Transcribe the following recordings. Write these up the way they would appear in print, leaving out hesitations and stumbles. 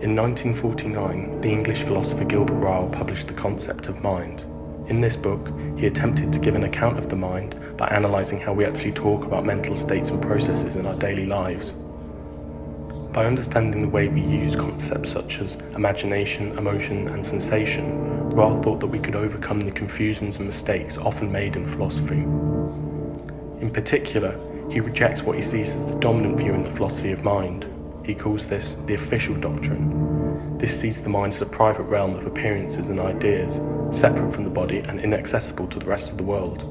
In 1949, the English philosopher Gilbert Ryle published The Concept of Mind. In this book, he attempted to give an account of the mind by analysing how we actually talk about mental states and processes in our daily lives. By understanding the way we use concepts such as imagination, emotion, and sensation, Ryle thought that we could overcome the confusions and mistakes often made in philosophy. In particular, he rejects what he sees as the dominant view in the philosophy of mind. He calls this the official doctrine. This sees the mind as a private realm of appearances and ideas, separate from the body and inaccessible to the rest of the world.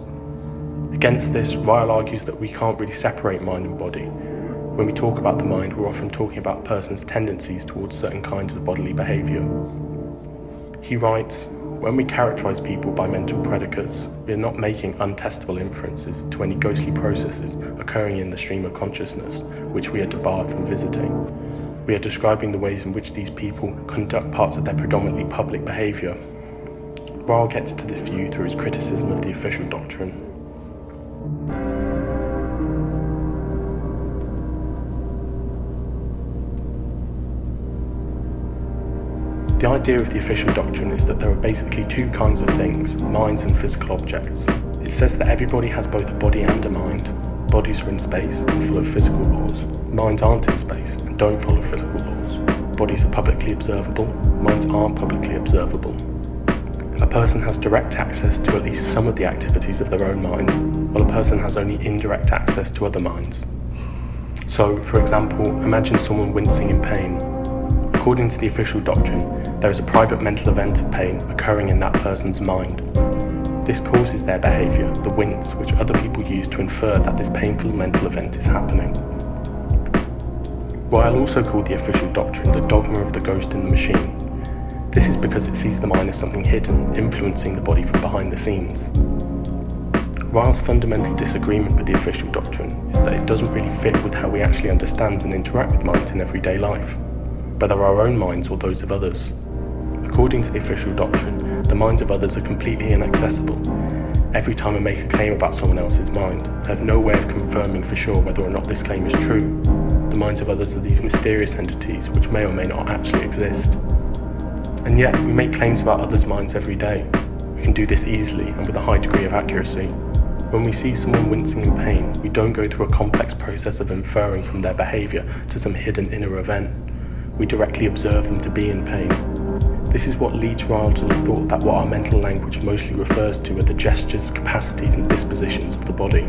Against this, Ryle argues that we can't really separate mind and body. When we talk about the mind, we're often talking about a person's tendencies towards certain kinds of bodily behaviour. He writes, "When we characterise people by mental predicates, we are not making untestable inferences to any ghostly processes occurring in the stream of consciousness, which we are debarred from visiting. We are describing the ways in which these people conduct parts of their predominantly public behaviour." Ryle gets to this view through his criticism of the official doctrine. The idea of the official doctrine is that there are basically two kinds of things, minds and physical objects. It says that everybody has both a body and a mind. Bodies are in space and follow physical laws. Minds aren't in space and don't follow physical laws. Bodies are publicly observable, minds aren't publicly observable. A person has direct access to at least some of the activities of their own mind, while a person has only indirect access to other minds. So, for example, imagine someone wincing in pain. According to the official doctrine, there is a private mental event of pain occurring in that person's mind. This causes their behaviour, the wince, which other people use to infer that this painful mental event is happening. Ryle also called the official doctrine the dogma of the ghost in the machine. This is because it sees the mind as something hidden, influencing the body from behind the scenes. Ryle's fundamental disagreement with the official doctrine is that it doesn't really fit with how we actually understand and interact with minds in everyday life, whether our own minds or those of others. According to the official doctrine, the minds of others are completely inaccessible. Every time I make a claim about someone else's mind, I have no way of confirming for sure whether or not this claim is true. The minds of others are these mysterious entities which may or may not actually exist. And yet, we make claims about others' minds every day. We can do this easily and with a high degree of accuracy. When we see someone wincing in pain, we don't go through a complex process of inferring from their behaviour to some hidden inner event. We directly observe them to be in pain. This is what leads Ryle to the thought that what our mental language mostly refers to are the gestures, capacities and dispositions of the body.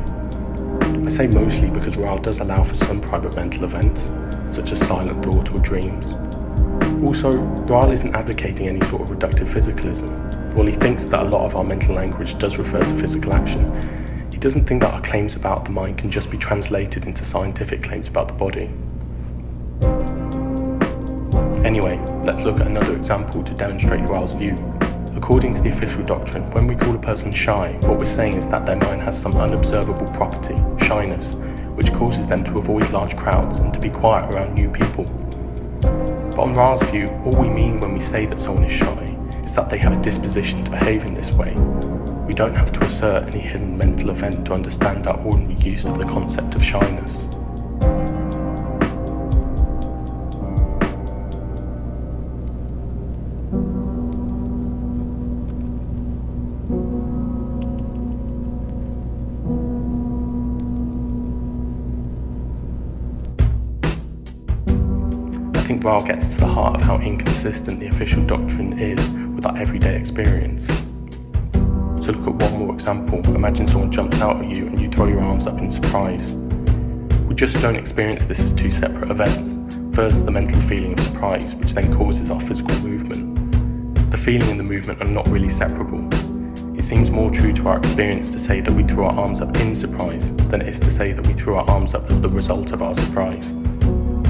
I say mostly because Ryle does allow for some private mental events, such as silent thought or dreams. Also, Ryle isn't advocating any sort of reductive physicalism. While he thinks that a lot of our mental language does refer to physical action, he doesn't think that our claims about the mind can just be translated into scientific claims about the body. Anyway, let's look at another example to demonstrate Ryle's view. According to the official doctrine, when we call a person shy, what we're saying is that their mind has some unobservable property, shyness, which causes them to avoid large crowds and to be quiet around new people. But on Ryle's view, all we mean when we say that someone is shy is that they have a disposition to behave in this way. We don't have to assert any hidden mental event to understand our ordinary use of the concept of shyness. I think Ryle gets to the heart of how inconsistent the official doctrine is with our everyday experience. So look at one more example. Imagine someone jumps out at you and you throw your arms up in surprise. We just don't experience this as two separate events. First, the mental feeling of surprise, which then causes our physical movement. The feeling and the movement are not really separable. It seems more true to our experience to say that we threw our arms up in surprise than it is to say that we threw our arms up as the result of our surprise.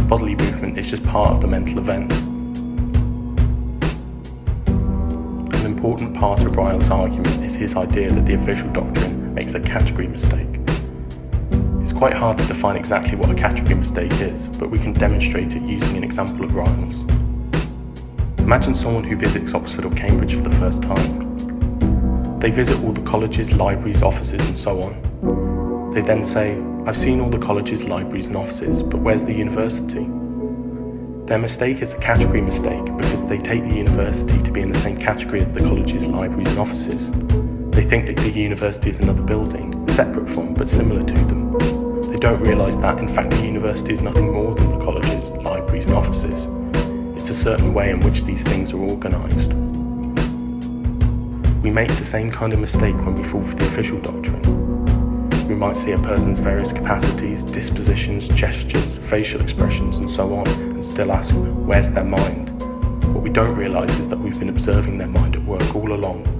Bodily movement is just part of the mental event. An important part of Ryle's argument is his idea that the official doctrine makes a category mistake. It's quite hard to define exactly what a category mistake is, but we can demonstrate it using an example of Ryle's. Imagine someone who visits Oxford or Cambridge for the first time. They visit all the colleges, libraries, offices and so on. They then say, "I've seen all the colleges, libraries and offices, but where's the university?" Their mistake is a category mistake because they take the university to be in the same category as the colleges, libraries and offices. They think that the university is another building, separate from but similar to them. They don't realise that, in fact, the university is nothing more than the colleges, libraries and offices. It's a certain way in which these things are organised. We make the same kind of mistake when we fall for the official doctrine. We might see a person's various capacities, dispositions, gestures, facial expressions and so on, and still ask, where's their mind? What we don't realise is that we've been observing their mind at work all along.